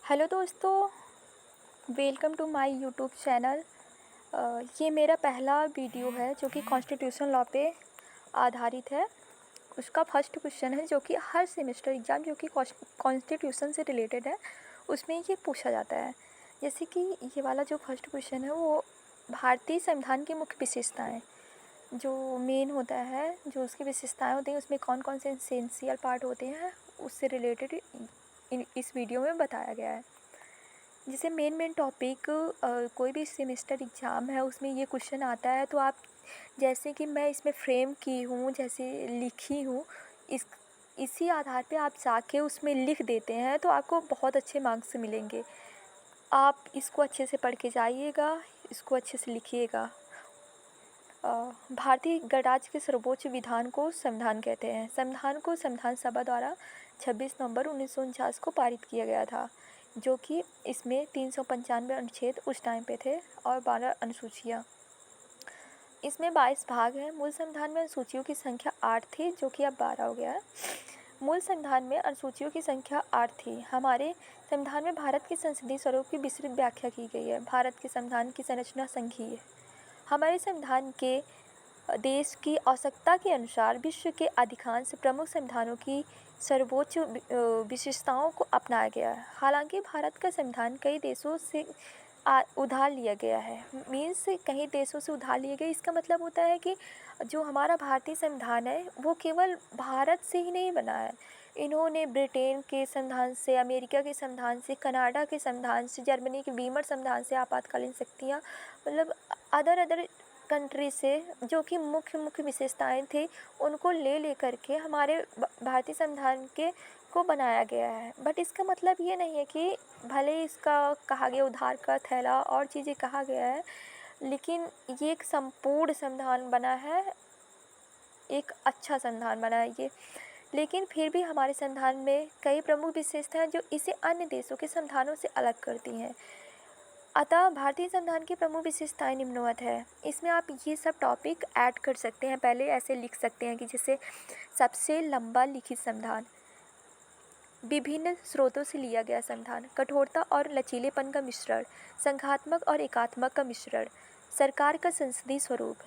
Hello दोस्तों, welcome to my YouTube channel. ये मेरा पहला वीडियो है जो कि कॉन्स्टिट्यूशन लॉ पे आधारित है। उसका फर्स्ट क्वेश्चन है जो कि हर सेमेस्टर एग्ज़ाम जो कि कॉन्स्टिट्यूशन से रिलेटेड है उसमें ये पूछा जाता है। जैसे कि ये वाला जो फर्स्ट क्वेश्चन है वो भारतीय संविधान की मुख्य विशेषताएँ जो मेन होता है, जो उसकी विशेषताएँ होती हैं उसमें कौन कौन से एसेंशियल पार्ट होते हैं उससे रिलेटेड इस वीडियो में बताया गया है। जैसे मेन टॉपिक कोई भी सेमेस्टर एग्ज़ाम है उसमें ये क्वेश्चन आता है तो आप जैसे कि मैं इसमें फ्रेम की हूँ, जैसे लिखी हूँ, इसी आधार पे आप जाके उसमें लिख देते हैं तो आपको बहुत अच्छे मार्क्स मिलेंगे। आप इसको अच्छे से पढ़ के जाइएगा, इसको अच्छे से लिखिएगा। भारतीय गणराज्य के सर्वोच्च विधान को संविधान कहते हैं। संविधान को संविधान सभा द्वारा 26 नवंबर 1949 को पारित किया गया था, जो कि इसमें 395 अनुच्छेद उस टाइम पे थे और 12 अनुसूचियाँ। इसमें 22 भाग हैं। मूल संविधान में अनुसूचियों की संख्या 8 थी, जो कि अब 12 हो गया है। मूल संविधान में अनुसूचियों की संख्या 8 थी। हमारे संविधान में भारत के संसदीय स्वरूप की विस्तृत व्याख्या की गई है। भारत के संविधान की संरचना संघीय है। हमारे संविधान के देश की आवश्यकता के अनुसार विश्व के अधिकांश प्रमुख संविधानों की सर्वोच्च विशेषताओं को अपनाया गया है। हालांकि भारत का संविधान कई देशों से उधार लिया गया है। मीन्स कई देशों से उधार लिया गया, इसका मतलब होता है कि जो हमारा भारतीय संविधान है वो केवल भारत से ही नहीं बना है। इन्होंने ब्रिटेन के संविधान से, अमेरिका के संविधान से, कनाडा के संविधान से, जर्मनी के वीमर संविधान से, आपातकालीन शक्तियाँ मतलब अदर कंट्री से जो कि मुख्य विशेषताएं थी उनको ले करके हमारे भारतीय संविधान के को बनाया गया है। बट इसका मतलब ये नहीं है कि भले ही इसका कहा गया उधार का थैला और चीज़ें कहा गया है, लेकिन ये एक संपूर्ण संविधान बना है, एक अच्छा संविधान बना है ये। लेकिन फिर भी हमारे संविधान में कई प्रमुख विशेषताएं जो इसे अन्य देशों के संविधानों से अलग करती हैं। अतः भारतीय संविधान की प्रमुख विशेषताएं निम्नवत है। इसमें आप ये सब टॉपिक ऐड कर सकते हैं। पहले ऐसे लिख सकते हैं कि जैसे सबसे लंबा लिखित संविधान, विभिन्न स्रोतों से लिया गया संविधान, कठोरता और लचीलेपन का मिश्रण, संघात्मक और एकात्मक का मिश्रण, सरकार का संसदीय स्वरूप,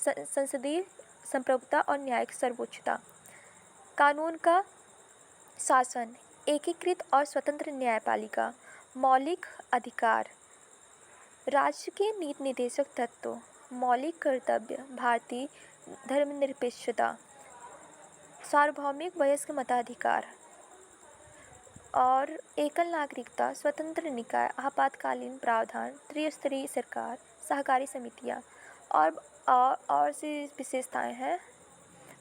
संसदीय संप्रभुता और न्यायिक सर्वोच्चता, कानून का शासन, एकीकृत और स्वतंत्र न्यायपालिका, मौलिक अधिकार, राज्य के नीति निर्देशक तत्व, मौलिक कर्तव्य, भारतीय धर्मनिरपेक्षता, सार्वभौमिक वयस्क मताधिकार और एकल नागरिकता, स्वतंत्र निकाय, आपातकालीन प्रावधान, त्रिस्तरीय सरकार, सहकारी समितियाँ और सी विशेषताएं हैं।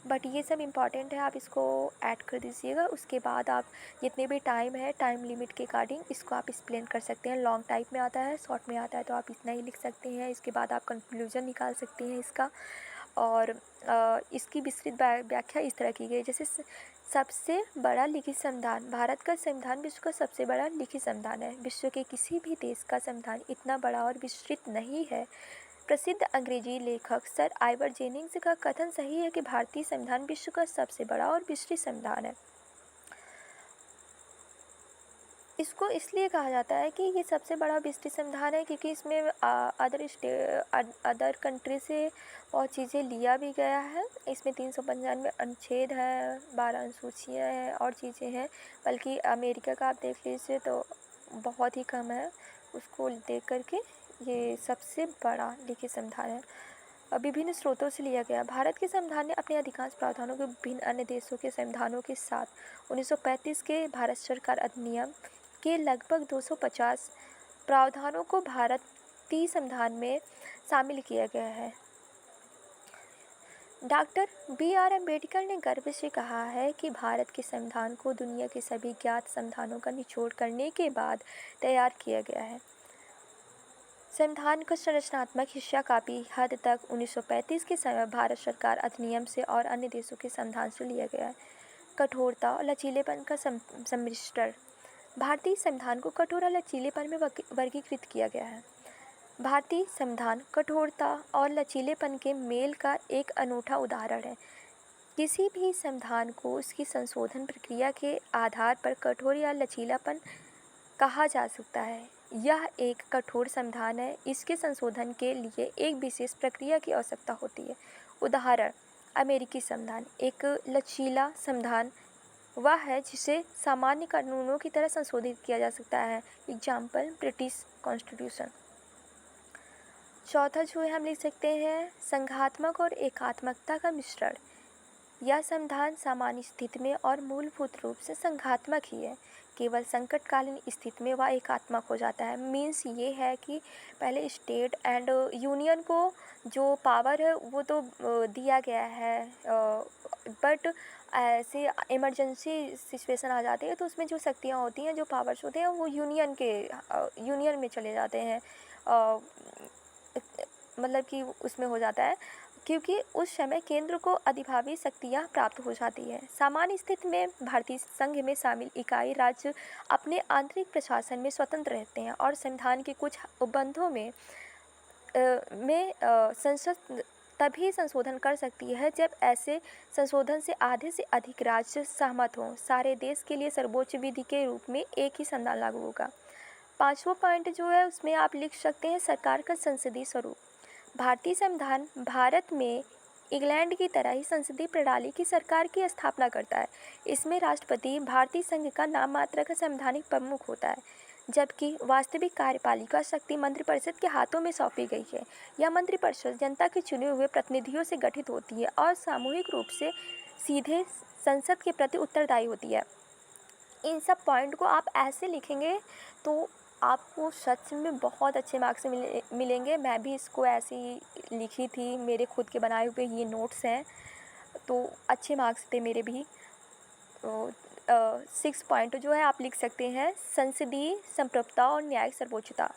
बट ये सब इम्पॉर्टेंट है, आप इसको ऐड कर दीजिएगा। उसके बाद आप जितने भी टाइम है, टाइम लिमिट के अकॉर्डिंग इसको आप एक्सप्लेन कर सकते हैं। लॉन्ग टाइप में आता है, शॉर्ट में आता है, तो आप इतना ही लिख सकते हैं। इसके बाद आप कंक्लूजन निकाल सकते हैं इसका। और इसकी विस्तृत व्याख्या इस तरह की गई, जैसे सबसे बड़ा लिखित संविधान, भारत का संविधान विश्व का सबसे बड़ा लिखित संविधान है। विश्व के किसी भी देश का संविधान इतना बड़ा और विस्तृत नहीं है। प्रसिद्ध अंग्रेजी लेखक सर आइवर जेनिंग्स का कथन सही है कि भारतीय संविधान विश्व का सबसे बड़ा और विस्तृत संविधान है। इसको इसलिए कहा जाता है कि ये सबसे बड़ा विस्तृत संविधान है क्योंकि इसमें अदर कंट्री से बहुत चीज़ें लिया भी गया है। इसमें 395 अनुच्छेद है, 12 अनुसूचियाँ हैं और चीज़ें हैं। बल्कि अमेरिका का आप देख लीजिए तो बहुत ही कम है। उसको देख करके ये सबसे बड़ा लिखित संविधान है। विभिन्न स्रोतों से लिया गया। भारत के संविधान ने अपने अधिकांश प्रावधानों को विभिन्न अन्य देशों के संविधानों के साथ 1935 के भारत सरकार अधिनियम के लगभग 250 प्रावधानों को भारतीय संविधान में शामिल किया गया है। Doctor B.R. अम्बेडकर ने गर्व से कहा है कि भारत के संविधान को दुनिया के सभी ज्ञात संविधानों का निचोड़ करने के बाद तैयार किया गया है। संविधान का संरचनात्मक हिस्सा काफ़ी हद तक 1935 के समय भारत सरकार अधिनियम से और अन्य देशों के संविधान से लिया गया है। कठोरता और लचीलेपन का सम्मिश्रण। भारतीय संविधान को कठोर और लचीलेपन में वर्गीकृत किया गया है। भारतीय संविधान कठोरता और लचीलेपन के मेल का एक अनूठा उदाहरण है। किसी भी संविधान को उसकी संशोधन प्रक्रिया के आधार पर कठोर या लचीलापन कहा जा सकता है। यह एक कठोर संविधान है। इसके संशोधन के लिए एक विशेष प्रक्रिया की आवश्यकता होती है। उदाहरण, अमेरिकी संविधान एक लचीला संविधान वह है जिसे सामान्य कानूनों की तरह संशोधित किया जा सकता है। Example, British constitution. चौथा जो है हम लिख सकते हैं संघात्मक और एकात्मकता का मिश्रण। यह संविधान सामान्य स्थिति में और मूलभूत रूप से संघात्मक ही है। केवल संकटकालीन स्थिति में वह एकात्मक हो जाता है। मीन्स ये है कि पहले स्टेट एंड यूनियन को जो पावर है वो तो दिया गया है, बट ऐसे इमरजेंसी सिचुएशन आ जाती है तो उसमें जो शक्तियाँ होती हैं, जो पावर्स होते हैं, वो यूनियन में चले जाते हैं। मतलब कि उसमें हो जाता है क्योंकि उस समय केंद्र को अधिभावी शक्तियाँ प्राप्त हो जाती हैं। सामान्य स्थिति में भारतीय संघ में शामिल इकाई राज्य अपने आंतरिक प्रशासन में स्वतंत्र रहते हैं और संविधान के कुछ उपबंधों में संसद तभी संशोधन कर सकती है जब ऐसे संशोधन से आधे से अधिक राज्य सहमत हों। सारे देश के लिए सर्वोच्च विधि के रूप में एक ही संविधान लागू होगा। 5वां पॉइंट जो है उसमें आप लिख सकते हैं सरकार का संसदीय स्वरूप। भारतीय संविधान भारत में इंग्लैंड की तरह ही संसदीय प्रणाली की सरकार की स्थापना करता है। इसमें राष्ट्रपति भारतीय संघ का नाम मात्र का संवैधानिक प्रमुख होता है, जबकि वास्तविक कार्यपालिका शक्ति मंत्रिपरिषद के हाथों में सौंपी गई है। यह मंत्रिपरिषद जनता के चुने हुए प्रतिनिधियों से गठित होती है और सामूहिक रूप से सीधे संसद के प्रति उत्तरदायी होती है। इन सब पॉइंट को आप ऐसे लिखेंगे तो आपको सच में बहुत अच्छे मार्क्स मिलेंगे। मैं भी इसको ऐसे ही लिखी थी, मेरे खुद के बनाए हुए ये नोट्स हैं, तो अच्छे मार्क्स थे मेरे भी। तो 6 पॉइंट जो है आप लिख सकते हैं संसदीय संप्रभुता और न्यायिक सर्वोच्चता।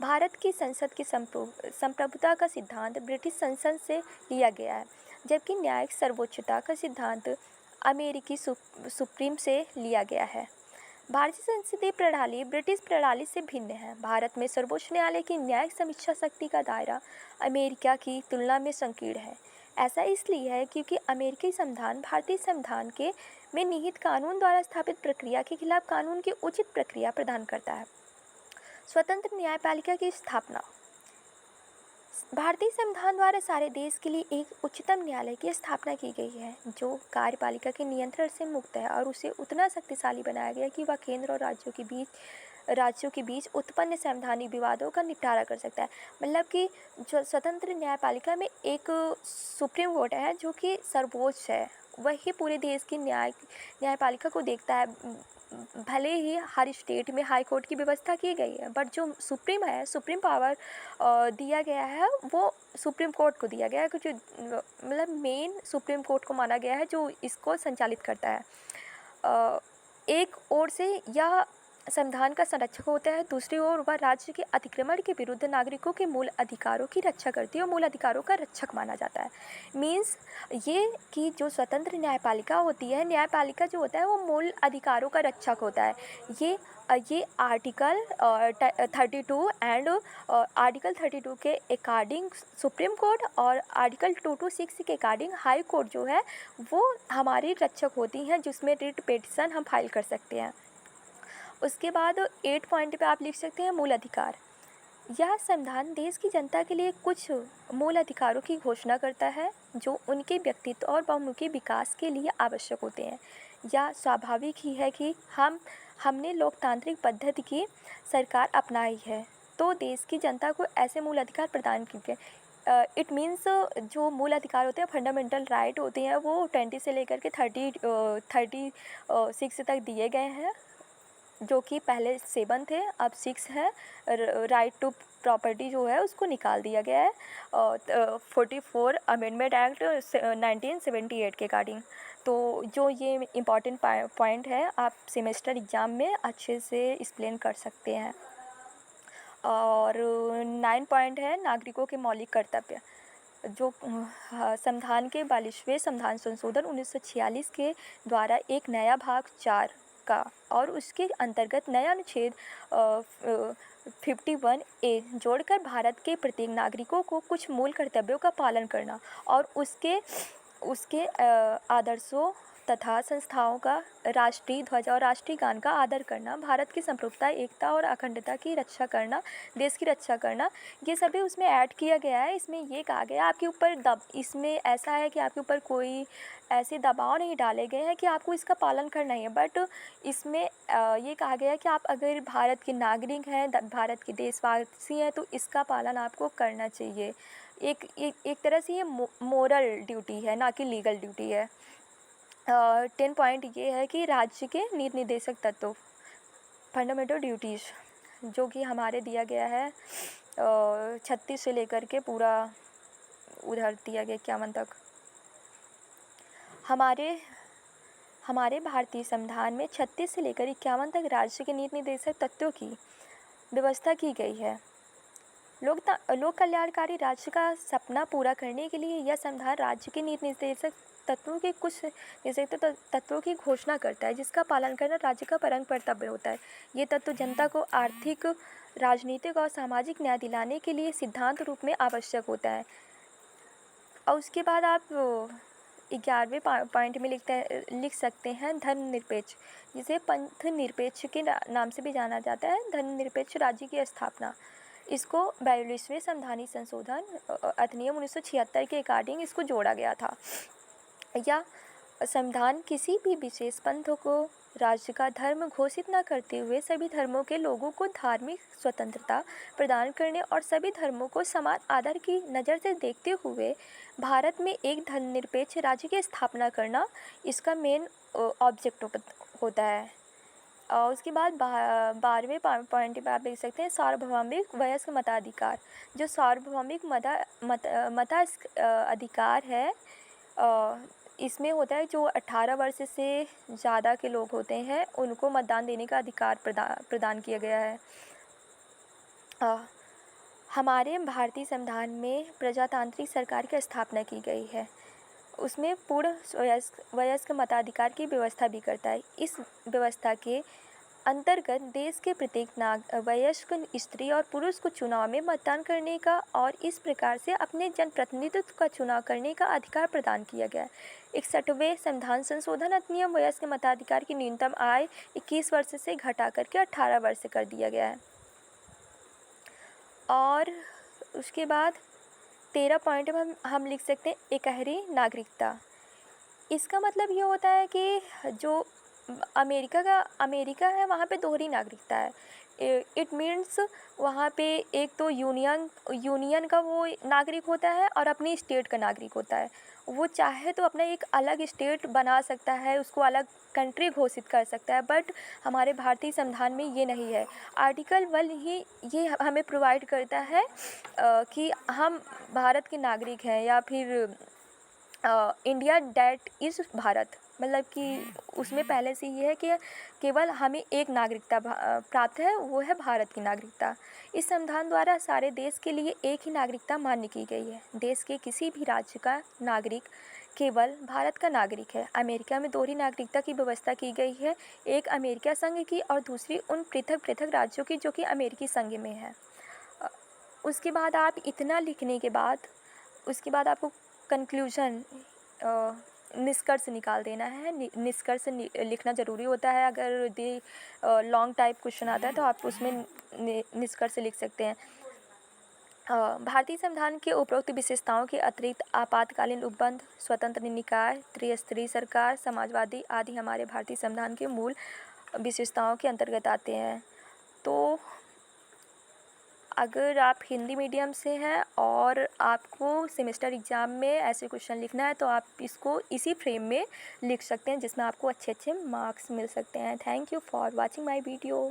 भारत की संसद की संप्रभुता का सिद्धांत ब्रिटिश संसद से लिया गया है, जबकि न्यायिक सर्वोच्चता का सिद्धांत अमेरिकी सुप्रीम से लिया गया है। भारतीय संसदीय प्रणाली ब्रिटिश प्रणाली से भिन्न है। भारत में सर्वोच्च न्यायालय की न्यायिक समीक्षा शक्ति का दायरा अमेरिका की तुलना में संकीर्ण है। ऐसा इसलिए है क्योंकि अमेरिकी संविधान भारतीय संविधान के में निहित कानून द्वारा स्थापित प्रक्रिया के खिलाफ कानून की उचित प्रक्रिया प्रदान करता है। स्वतंत्र न्यायपालिका की स्थापना। भारतीय संविधान द्वारा सारे देश के लिए एक उच्चतम न्यायालय की स्थापना की गई है जो कार्यपालिका के नियंत्रण से मुक्त है और उसे उतना शक्तिशाली बनाया गया कि वह केंद्र और राज्यों के बीच उत्पन्न संवैधानिक विवादों का निपटारा कर सकता है। मतलब कि जो स्वतंत्र न्यायपालिका में एक सुप्रीम कोर्ट है जो कि सर्वोच्च है, वही पूरे देश की न्यायपालिका को देखता है। भले ही हर स्टेट में हाई कोर्ट की व्यवस्था की गई है, बट जो सुप्रीम पावर दिया गया है वो सुप्रीम कोर्ट को दिया गया है, कुछ मतलब मेन सुप्रीम कोर्ट को माना गया है जो इसको संचालित करता है। एक ओर से यह संविधान का संरक्षक होता है, दूसरी ओर वह राज्य के अतिक्रमण के विरुद्ध नागरिकों के मूल अधिकारों की रक्षा करती है और मूल अधिकारों का रक्षक माना जाता है। मीन्स ये कि जो स्वतंत्र न्यायपालिका होती है, न्यायपालिका जो होता है वो मूल अधिकारों का रक्षक होता है। ये आर्टिकल 32 एंड आर्टिकल 32 के अकॉर्डिंग सुप्रीम कोर्ट और आर्टिकल 226 के अकॉर्डिंग हाई कोर्ट जो है वो हमारी रक्षक होती हैं, जिसमें रिट पिटीशन हम फाइल कर सकते हैं। उसके बाद 8 पॉइंट पे आप लिख सकते हैं मूल अधिकार। यह संविधान देश की जनता के लिए कुछ मूल अधिकारों की घोषणा करता है जो उनके व्यक्तित्व और बहुमुखी विकास के लिए आवश्यक होते हैं। यह स्वाभाविक ही है कि हमने लोकतांत्रिक पद्धति की सरकार अपनाई है तो देश की जनता को ऐसे मूल अधिकार प्रदान किए। इट मीन्स जो मूल अधिकार होते हैं, फंडामेंटल राइट होते हैं, वो 20 से लेकर के 36 तक दिए गए हैं, जो कि पहले 7 थे, अब 6 है। राइट टू प्रॉपर्टी जो है उसको निकाल दिया गया है 44 अमेंडमेंट एक्ट 1978 के अकॉर्डिंग। तो जो ये इम्पॉर्टेंट पॉइंट है आप सेमेस्टर एग्ज़ाम में अच्छे से एक्सप्लेन कर सकते हैं। और 9 पॉइंट है नागरिकों के मौलिक कर्तव्य। जो संविधान के 42वें संविधान संशोधन 1946 के द्वारा एक नया भाग 4 का और उसके अंतर्गत नया अनुच्छेद 51A जोड़कर भारत के प्रत्येक नागरिकों को कुछ मूल कर्तव्यों का पालन करना और उसके आदर्शों तथा संस्थाओं का राष्ट्रीय ध्वज और राष्ट्रीय गान का आदर करना, भारत की संप्रभुता, एकता और अखंडता की रक्षा करना, देश की रक्षा करना, ये सभी उसमें ऐड किया गया है। इसमें ये कहा गया है आपके ऊपर इसमें ऐसा है कि आपके ऊपर कोई ऐसे दबाव नहीं डाले गए हैं कि आपको इसका पालन करना ही है, बट इसमें ये कहा गया है कि आप अगर भारत के नागरिक हैं, भारत के देशवासी हैं, तो इसका पालन आपको करना चाहिए। एक तरह से ये मोरल ड्यूटी है, ना कि लीगल ड्यूटी है। 10 पॉइंट ये है कि राज्य के नीति निर्देशक तत्व, फंडामेंटल ड्यूटीज़, जो कि हमारे दिया गया है 36 से लेकर के पूरा उधर दिया गया 51 तक। हमारे भारतीय संविधान में 36 से लेकर 51 तक राज्य के नीति निर्देशक तत्वों की व्यवस्था की गई है। लोक कल्याणकारी राज्य का सपना पूरा करने के लिए यह संविधान राज्य के नीति निर्देशक तत्वों के कुछ निर्देशक तत्वों की घोषणा करता है, जिसका पालन करना राज्य का परम कर्तव्य होता है। ये तत्व जनता को आर्थिक, राजनीतिक और सामाजिक न्याय दिलाने के लिए सिद्धांत रूप में आवश्यक होता है। और उसके बाद आप 11वें पॉइंट में लिख सकते हैं धर्मनिरपेक्ष, जिसे पंथ निरपेक्ष के नाम से भी जाना जाता है। धर्मनिरपेक्ष राज्य की स्थापना, इसको 42वें संवैधानिक संशोधन अधिनियम 1976 के अकॉर्डिंग इसको जोड़ा गया था। या संविधान किसी भी विशेष पंथ को राज्य का धर्म घोषित न करते हुए सभी धर्मों के लोगों को धार्मिक स्वतंत्रता प्रदान करने और सभी धर्मों को समान आदर की नज़र से देखते हुए भारत में एक धर्मनिरपेक्ष राज्य की स्थापना करना इसका मेन ऑब्जेक्ट होता है। और उसके बाद 12वें पॉइंट पे आप देख सकते हैं सार्वभौमिक वयस्क मताधिकार। जो सार्वभौमिक मताधिकार है, इसमें होता है जो 18 वर्ष से ज़्यादा के लोग होते हैं उनको मतदान देने का अधिकार प्रदान किया गया है। हमारे भारतीय संविधान में प्रजातांत्रिक सरकार की स्थापना की गई है। उसमें पूर्ण वयस्क मताधिकार की व्यवस्था भी करता है। इस व्यवस्था के अंतर्गत देश के प्रत्येक वयस्क स्त्री और पुरुष को चुनाव में मतदान करने का और इस प्रकार से अपने जनप्रतिनिधित्व का चुनाव करने का अधिकार प्रदान किया गया है। 61वें संविधान संशोधन अधिनियम वयस्क मताधिकार की न्यूनतम आयु 21 वर्ष से घटा करके 18 वर्ष कर दिया गया है। और उसके बाद 13 पॉइंट में हम लिख सकते हैं एकहरी नागरिकता। इसका मतलब ये होता है कि जो अमेरिका है वहाँ पे दोहरी नागरिकता है। इट मीन्स वहाँ पे एक तो यूनियन का वो नागरिक होता है और अपनी स्टेट का नागरिक होता है। वो चाहे तो अपना एक अलग स्टेट बना सकता है, उसको अलग कंट्री घोषित कर सकता है, बट हमारे भारतीय संविधान में ये नहीं है। आर्टिकल 1 ही ये हमें प्रोवाइड करता है कि हम भारत के नागरिक हैं, या फिर इंडिया डैट इज़ भारत, मतलब कि उसमें पहले से ये है कि केवल हमें एक नागरिकता प्राप्त है, वो है भारत की नागरिकता। इस संविधान द्वारा सारे देश के लिए एक ही नागरिकता मान्य की गई है। देश के किसी भी राज्य का नागरिक केवल भारत का नागरिक है। अमेरिका में दोहरी नागरिकता की व्यवस्था की गई है, एक अमेरिका संघ की और दूसरी उन पृथक राज्यों की जो कि अमेरिकी संघ में है। उसके बाद आप इतना लिखने के बाद उसके बाद आपको कंक्लूजन निष्कर्ष निकाल देना है। निष्कर्ष लिखना ज़रूरी होता है। अगर लॉन्ग टाइप क्वेश्चन आता है तो आप उसमें निष्कर्ष लिख सकते हैं। भारतीय संविधान के उपरोक्त विशेषताओं के अतिरिक्त आपातकालीन उपबंध, स्वतंत्र निकाय, त्रिस्तरीय सरकार, समाजवादी आदि हमारे भारतीय संविधान के मूल विशेषताओं के अंतर्गत आते हैं। तो अगर आप हिंदी मीडियम से हैं और आपको सेमेस्टर एग्ज़ाम में ऐसे क्वेश्चन लिखना है तो आप इसको इसी फ्रेम में लिख सकते हैं, जिसमें आपको अच्छे मार्क्स मिल सकते हैं। Thank you for watching my video.